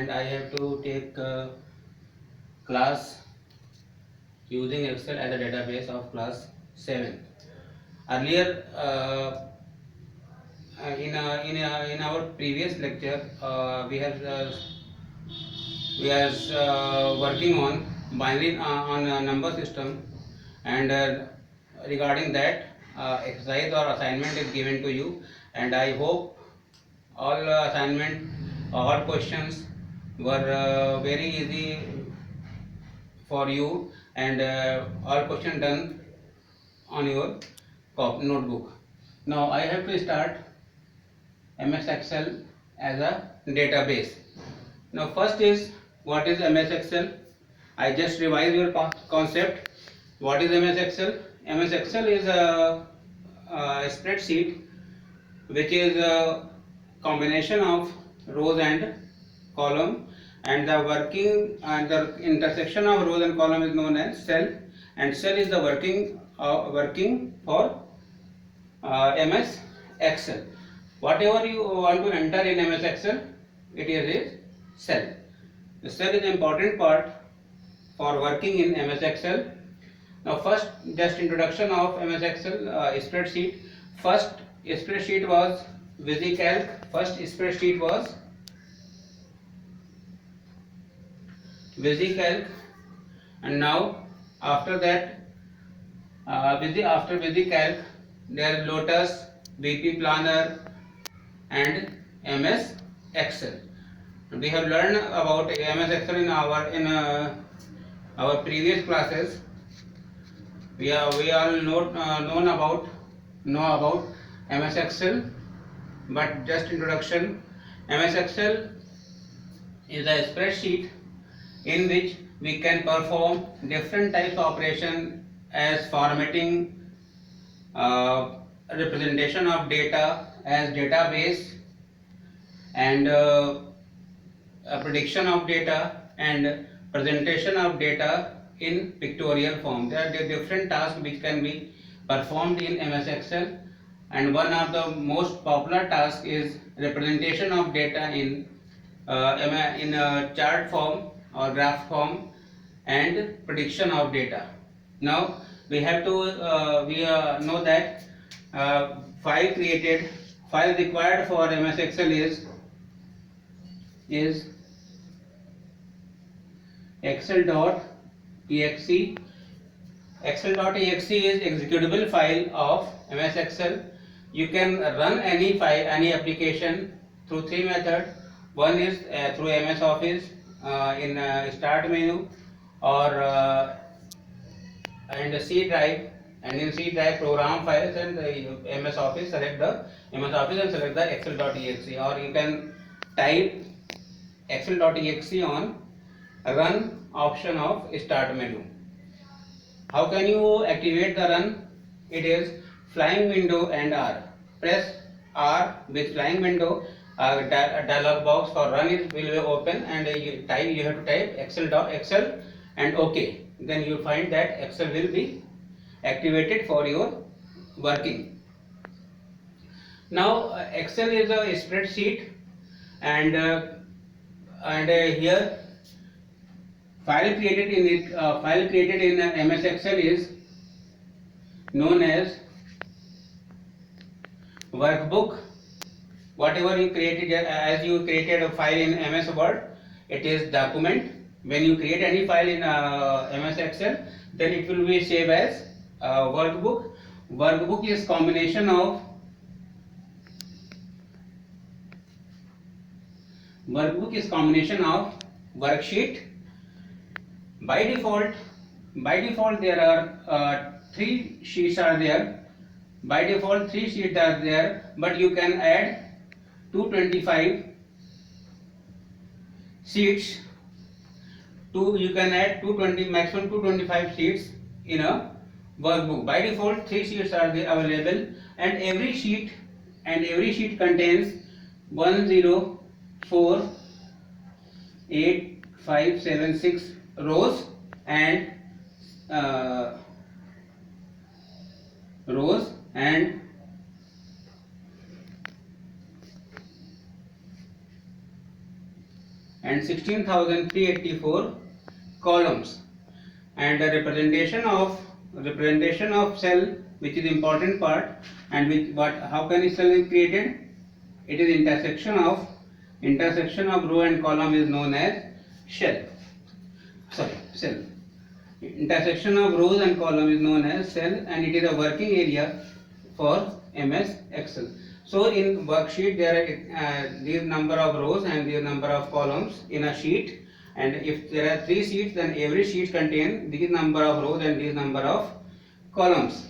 and I have to take class using Excel as a database of class 7. Earlier, in our previous lecture, we are working on binary on a number system, and regarding that exercise or assignment is given to you, and I hope all assignment, all questions were very easy for you, and all question done on your notebook. Now I have to start MS Excel as a database. Now first is, what is MS Excel? I just revise your concept. What is MS Excel? MS Excel is a spreadsheet which is a combination of rows and column, and the working and the intersection of rows and column is known as cell, and cell is the working for MS Excel. Whatever you want to enter in MS Excel, it is cell. The cell is an important part for working in MS Excel. Now first, just introduction of MS Excel spreadsheet. First spreadsheet was VisiCalc. First spreadsheet was VisiCalc, and now after that, after VisiCalc, there is Lotus, VP Planner, and MS Excel. We have learned about MS Excel in our previous classes. We all know about MS Excel, but just introduction. MS Excel is a spreadsheet in which we can perform different types of operation as formatting, representation of data as database, and prediction of data, and presentation of data in pictorial form. There are different tasks which can be performed in MS Excel, and one of the most popular tasks is representation of data in chart form or graph form, and prediction of data. Now we have to know that file required for MS Excel is excel.exe. Excel.exe is executable file of MS Excel. You can run any file, any application through three methods. One is through MS Office in start menu, or and C drive, and in C drive program files, and MS Office, select the MS Office and select the excel.exe, or you can type excel.exe on run option of start menu. How can you activate the run? It is flying window and R. Press R with flying window. A dialog box for run will be open, and you have to type excel and OK. Then you find that Excel will be activated for your working. Now Excel is a spreadsheet, and here file created in MS Excel is known as workbook. Whatever you created, as you created a file in MS Word, it is document. When you create any file in MS Excel, then it will be saved as workbook. Workbook is combination of worksheet. By default there are three sheets are there. By default 3 sheets are there, but you can add 225 sheets. You can add 220, maximum 225 sheets in a workbook. By default 3 sheets are available, and every sheet contains 1, 0, 4, 8, 5, 7, 6 rows, and and 16,384 columns. And the representation of cell, which is important part, and how can a cell is created? It is intersection of row and column is known as cell. Intersection of rows and column is known as cell, and it is a working area for MS Excel. So in worksheet there are these number of rows and these number of columns in a sheet, and if there are 3 sheets, then every sheet contains these number of rows and these number of columns.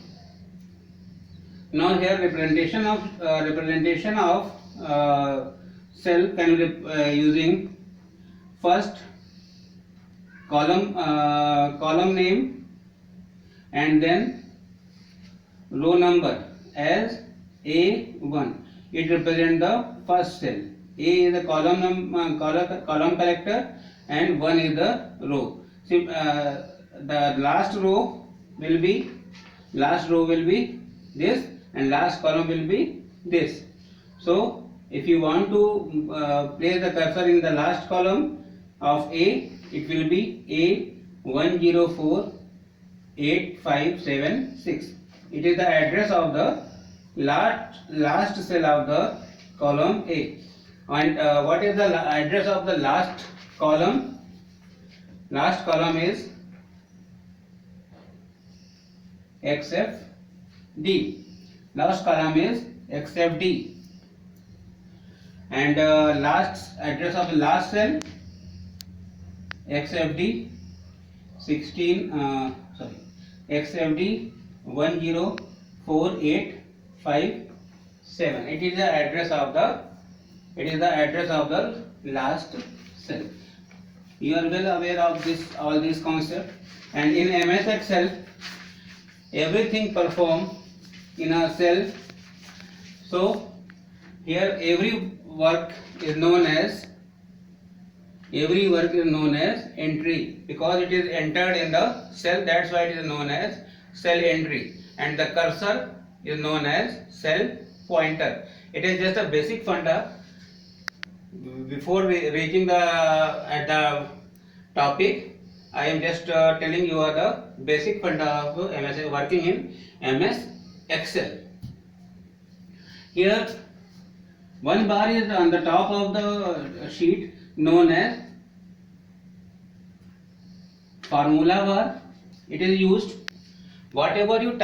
Now here representation of cell can be using first column name and then row number as A1. It represents the first cell. A is the column collector and 1 is the row. See, the last row will be this, and last column will be this. So if you want to place the cursor in the last column of A, it will be A104856. It is the address of the last cell of the column A. And what is the address of the last column? Last column is XFD. Last column is XFD. And last address of the last cell XFD 104857. It is the address of the last cell. You are well aware of all these concepts, and in MS Excel everything perform in a cell. So here every work is known as entry, because it is entered in the cell. That's why it is known as cell entry, and the cursor is known as cell pointer. It is just a basic funda. Before reaching at the topic, I am just telling you the basic funda of MS working in MS Excel. Here one bar is on the top of the sheet known as formula bar. It is used whatever you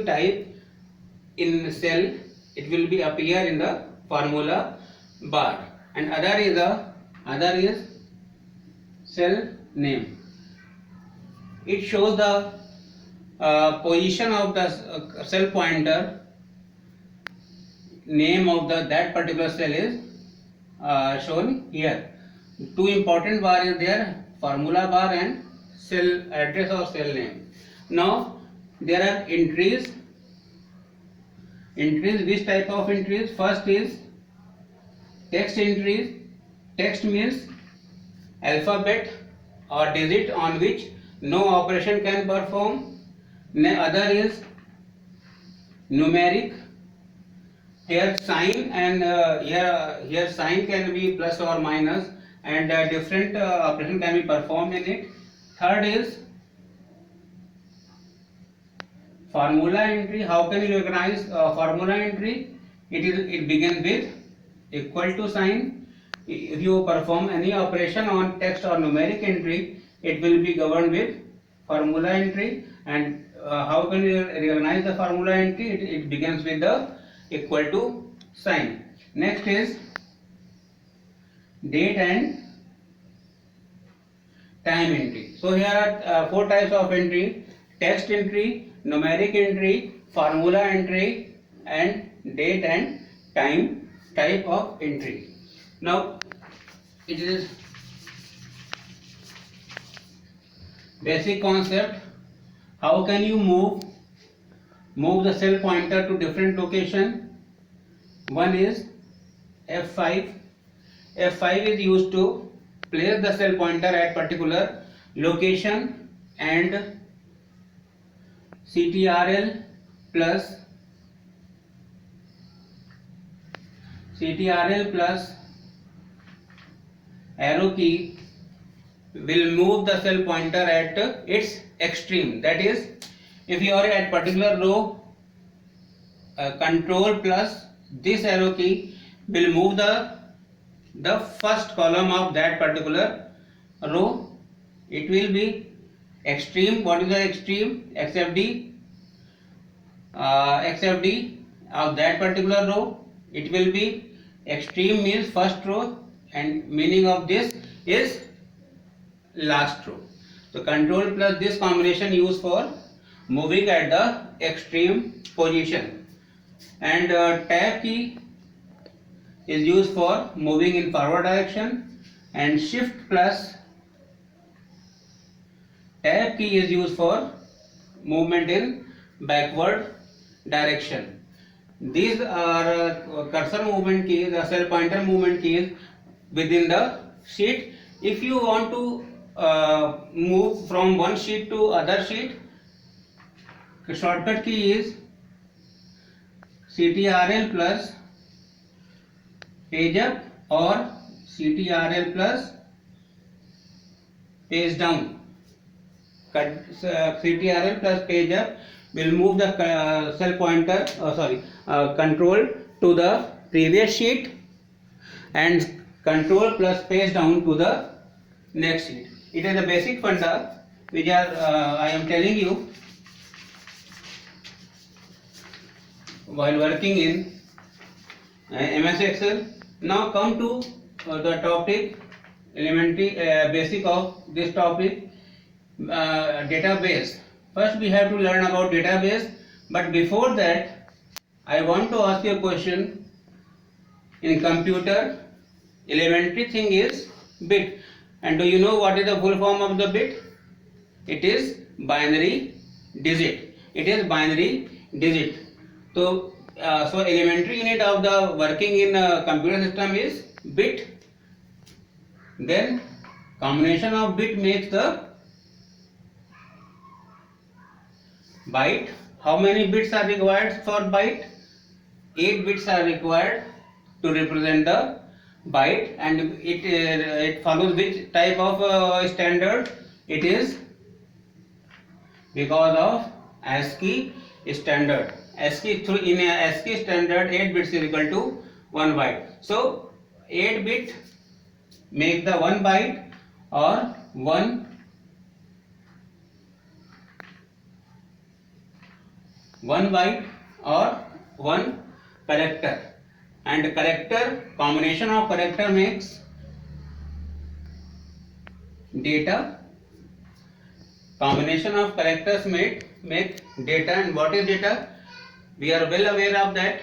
type in cell, it will be appear in the formula bar. And other is cell name. It shows the position of the cell pointer. Name of that particular cell is shown here. Two important bar is there, formula bar and cell address or cell name. Now there are entries. Which type of entries? First is text entries. Text means alphabet or digit on which no operation can perform. Other is numeric. Here sign, and here sign can be plus or minus, and different operation can be performed in it. Third is formula entry. How can you recognize formula entry? It begins with equal to sign. If you perform any operation on text or numeric entry, it will be governed with formula entry. And how can you recognize the formula entry? It begins with the equal to sign. Next is date and time entry. So here are 4 types of entry: text entry, numeric entry, formula entry, and date and time type of entry. Now it is basic concept. How can you move the cell pointer to different location? One is F5. F5 is used to place the cell pointer at particular location, and CTRL plus arrow key will move the cell pointer at its extreme. That is, if you are at particular row, control plus this arrow key will move the first column of that particular row. It will be extreme. What is the extreme? XFD. XFD of that particular row. It will be extreme means first row, and meaning of this is last row. So control plus this combination used for moving at the extreme position, and tab key is used for moving in forward direction, and shift plus tab key is used for movement in backward direction. These are cursor movement keys, cell pointer movement keys within the sheet. If you want to move from one sheet to other sheet, the shortcut key is CTRL plus page up or CTRL plus page down. CTRL plus page up will move the cell pointer, control to the previous sheet, and control plus page down to the next sheet. It is a basic funda which I am telling you while working in MS Excel. Now come to the topic, elementary basic of this topic, database. First we have to learn about database, but before that I want to ask you a question. In computer, elementary thing is bit, and do you know what is the full form of the bit? It is binary digit. It is binary digit. So elementary unit of the working in computer system is bit. Then combination of bit makes the byte. How many bits are required for byte? 8 bits are required to represent the byte, and it follows which type of standard? It is because of ASCII standard. In ASCII standard, 8 bits is equal to 1 byte. So 8 bit make the 1 byte or 1 byte or 1 character, and character, combination of character makes data. Combination of characters make data. And what is data? We are well aware of that.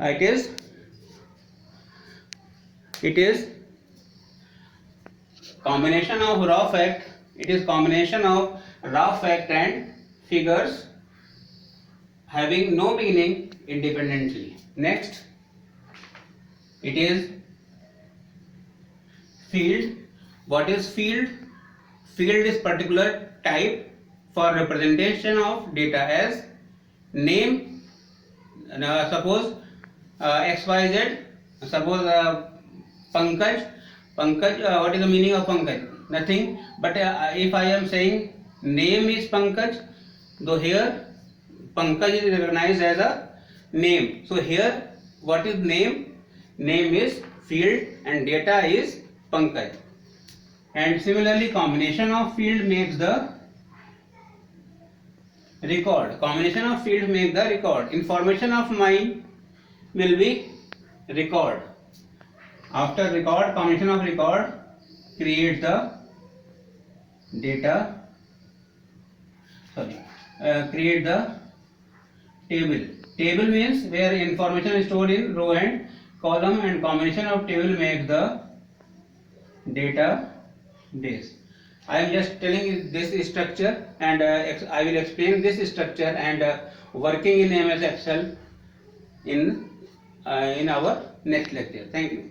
It is combination of raw fact. It is combination of raw fact and figures having no meaning independently. Next, it is field. What is field? Field is particular type for representation of data as name. Suppose XYZ. Suppose Pankaj. What is the meaning of Pankaj? Nothing. But if I am saying name is Pankaj, though here Pankaj is recognized as a name. So here what is name? Name is field and data is Pankaj. And similarly, combination of field makes the record. Combination of field makes the record. Information of mine will be record. After record, combination of record creates the data. Create the table. Table means where information is stored in row and column, and combination of table makes the database. I am just telling you this structure, and I will explain this structure and working in MS Excel in our next lecture. Thank you.